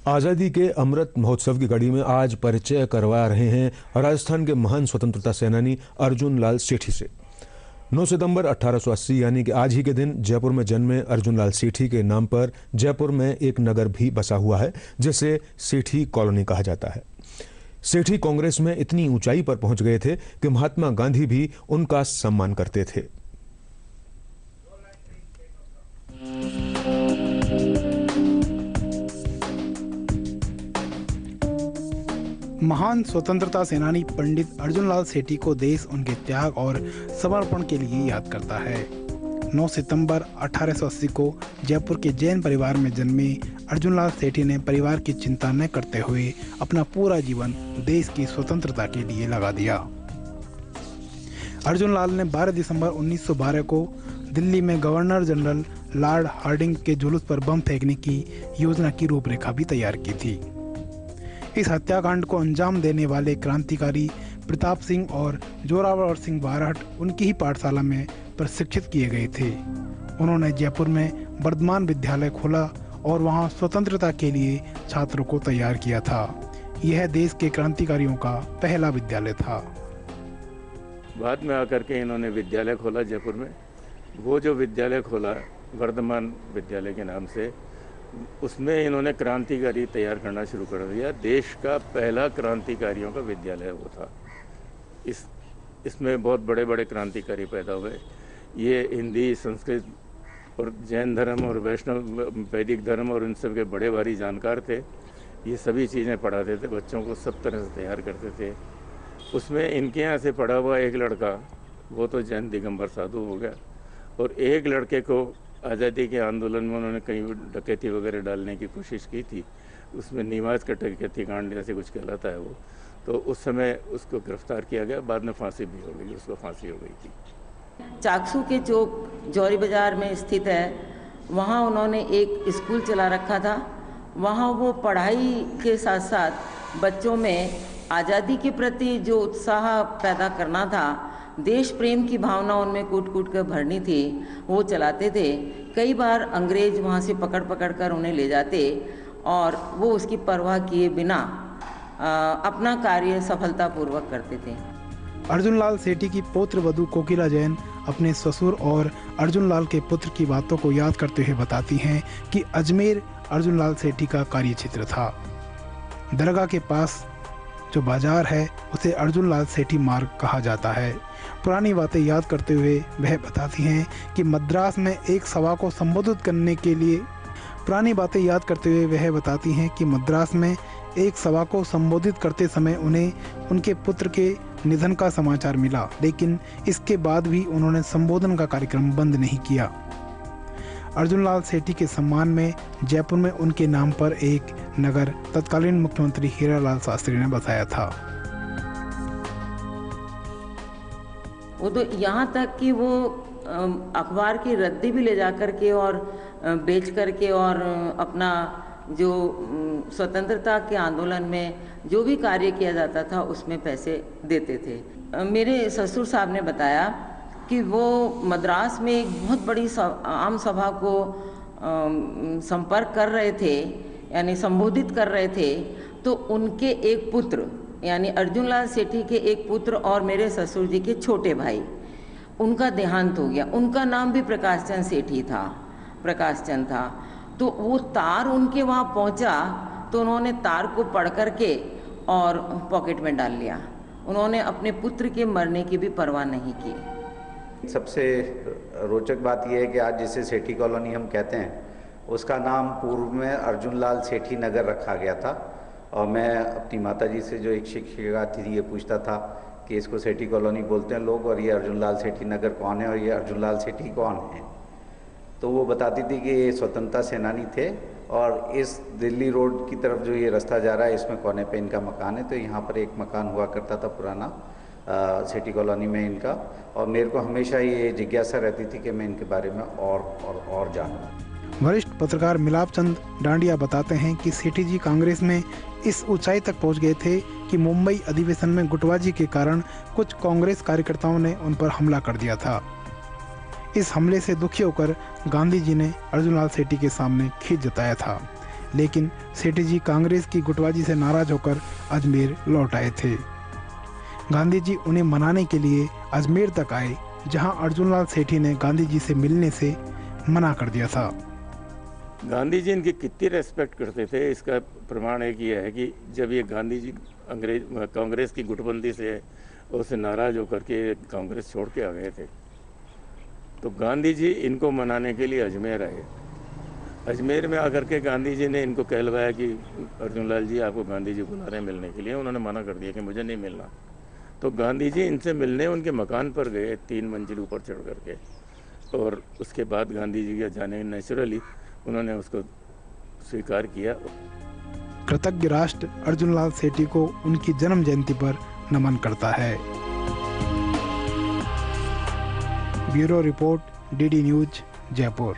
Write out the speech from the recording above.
आज़ादी के अमृत महोत्सव की कड़ी में आज परिचय करवा रहे हैं राजस्थान के महान स्वतंत्रता सेनानी अर्जुन लाल सेठी से। 9 सितंबर 1880 यानी कि आज ही के दिन जयपुर में जन्मे अर्जुन लाल सेठी के नाम पर जयपुर में एक नगर भी बसा हुआ है, जिसे सेठी कॉलोनी कहा जाता है। सेठी कांग्रेस में इतनी ऊंचाई पर पहुंच गए थे कि महात्मा गांधी भी उनका सम्मान करते थे। महान स्वतंत्रता सेनानी पंडित अर्जुन लाल सेठी को देश उनके त्याग और समर्पण के लिए याद करता है। 9 सितंबर 1880 को जयपुर के जैन परिवार में जन्मे अर्जुन लाल सेठी ने परिवार की चिंता न करते हुए अपना पूरा जीवन देश की स्वतंत्रता के लिए लगा दिया। अर्जुन लाल ने 12 दिसंबर 1912 को दिल्ली में गवर्नर जनरल लॉर्ड हार्डिंग के जुलूस पर बम फेंकने की योजना की रूपरेखा भी तैयार की थी। इस हत्याकांड को अंजाम देने वाले क्रांतिकारी प्रताप सिंह और जोरावर सिंह बारहट उनकी ही पाठशाला में प्रशिक्षित किए गए थे। उन्होंने जयपुर में वर्धमान विद्यालय खोला और वहां स्वतंत्रता के लिए छात्रों को तैयार किया था। यह देश के क्रांतिकारियों का पहला विद्यालय था। बाद में आकर के इन्होंने विद्यालय खोला जयपुर में। वो जो विद्यालय खोला वर्धमान विद्यालय के नाम से, उसमें इन्होंने क्रांतिकारी तैयार करना शुरू कर दिया। देश का पहला क्रांतिकारियों का विद्यालय वो था। इसमें बहुत बड़े बड़े क्रांतिकारी पैदा हुए। ये हिंदी, संस्कृत और जैन धर्म और वैष्णव वैदिक धर्म और इन सब के बड़े भारी जानकार थे। ये सभी चीज़ें पढ़ाते थे, बच्चों को सब तरह से तैयार करते थे। उसमें इनके यहाँ से पढ़ा हुआ एक लड़का, वो तो जैन दिगंबर साधु हो गया, और एक लड़के को आज़ादी के आंदोलन में उन्होंने कहीं डकैती वगैरह डालने की कोशिश की थी। उसमें निवास का डकैती कांड जैसे कुछ कहलाता है वो, तो उस समय उसको गिरफ्तार किया गया। बाद में फांसी भी हो गई, उसको फांसी हो गई थी। चाकसू के चौक जौहरी बाजार में स्थित है, वहाँ उन्होंने एक स्कूल चला रखा था। वहाँ वो पढ़ाई के साथ साथ बच्चों में आज़ादी के प्रति जो उत्साह पैदा करना था, देश प्रेम की भावना उनमें कूट कूट कर भरनी थी, वो चलाते थे। कई बार अंग्रेज वहाँ से पकड़ कर उन्हें ले जाते और वो उसकी परवाह किए बिना अपना कार्य सफलतापूर्वक करते थे। अर्जुन लाल सेठी की पौत्र वधू कोकिला जैन अपने ससुर और अर्जुन लाल के पुत्र की बातों को याद करते हुए बताती हैं कि अजमेर अर्जुन लाल सेठी का कार्यक्षेत्र था। दरगाह के पास जो बाजार है उसे अर्जुन लाल सेठी मार्ग कहा जाता है। पुरानी बातें याद करते हुए वह बताती हैं कि मद्रास में एक सभा को संबोधित करने के लिए एक सभा को संबोधित करते समय उन्हें उनके पुत्र के निधन का समाचार मिला, लेकिन इसके बाद भी उन्होंने संबोधन का कार्यक्रम बंद नहीं किया। अर्जुन लाल सेठी के सम्मान में जयपुर में उनके नाम पर एक नगर तत्कालीन मुख्यमंत्री हीरालाल शास्त्री ने बसाया था। वो तो यहाँ तक कि वो अखबार की रद्दी भी ले जा कर के और बेच कर के और अपना जो स्वतंत्रता के आंदोलन में जो भी कार्य किया जाता था उसमें पैसे देते थे। मेरे ससुर साहब ने बताया कि वो मद्रास में एक बहुत बड़ी आम सभा को संपर्क कर रहे थे, यानी संबोधित कर रहे थे, तो उनके एक पुत्र यानी अर्जुन लाल सेठी के एक पुत्र और मेरे ससुर जी के छोटे भाई, उनका देहांत हो गया। उनका नाम भी प्रकाश चंद था। तो वो तार उनके वहाँ पहुँचा तो उन्होंने तार को पढ़ करके और पॉकेट में डाल लिया। उन्होंने अपने पुत्र के मरने की भी परवाह नहीं की। सबसे रोचक बात यह है कि आज जिसे सेठी कॉलोनी हम कहते हैं, उसका नाम पूर्व में अर्जुन लाल सेठी नगर रखा गया था। और मैं अपनी माताजी से, जो एक शिक्षिका थी, ये पूछता था कि इसको सेठी कॉलोनी बोलते हैं लोग, और ये अर्जुन लाल सेठी नगर कौन है और ये अर्जुन लाल सेठी कौन है। तो वो बताती थी कि ये स्वतंत्रता सेनानी थे और इस दिल्ली रोड की तरफ जो ये रास्ता जा रहा है, इसमें कोने पे इनका मकान है। तो यहाँ पर एक मकान हुआ करता था पुराना सेठी कॉलोनी में इनका, और मेरे को हमेशा ये जिज्ञासा रहती थी कि मैं इनके बारे में और जानूँ। वरिष्ठ पत्रकार मिलाप चंद डांडिया बताते हैं कि सेठी जी कांग्रेस में इस ऊंचाई तक पहुंच गए थे कि मुंबई अधिवेशन में गुटबाजी के कारण कुछ कांग्रेस कार्यकर्ताओं ने उन पर हमला कर दिया था। इस हमले से दुखी होकर गांधी जी ने अर्जुन लाल सेठी के सामने खींच जताया था। लेकिन सेठी जी कांग्रेस की गुटबाजी से नाराज होकर अजमेर लौट आए थे। गांधी जी उन्हें मनाने के लिए अजमेर तक आए, जहां अर्जुन लाल सेठी ने गांधी जी से मिलने से मना कर दिया था। गांधी जी इनकी कितनी रेस्पेक्ट करते थे इसका प्रमाण एक ये है कि जब ये गांधी जी कांग्रेस की गुटबंदी से उससे नाराज होकर के कांग्रेस छोड़ के आ गए थे, तो गांधी जी इनको मनाने के लिए अजमेर आए। अजमेर में आकर के गांधी जी ने इनको कहलवाया कि अर्जुन लाल जी आपको गांधी जी बुला रहे हैं मिलने के लिए। उन्होंने मना कर दिया कि मुझे नहीं मिलना। तो गांधी जी इनसे मिलने उनके मकान पर गए 3 मंजिल ऊपर चढ़ करके, और उसके बाद गांधी जी के जाने नेचुरली उन्होंने उसको स्वीकार किया। कृतज्ञ राष्ट्र अर्जुन लाल सेठी को उनकी जन्म जयंती पर नमन करता है। Bureau report, DD news, Jaipur.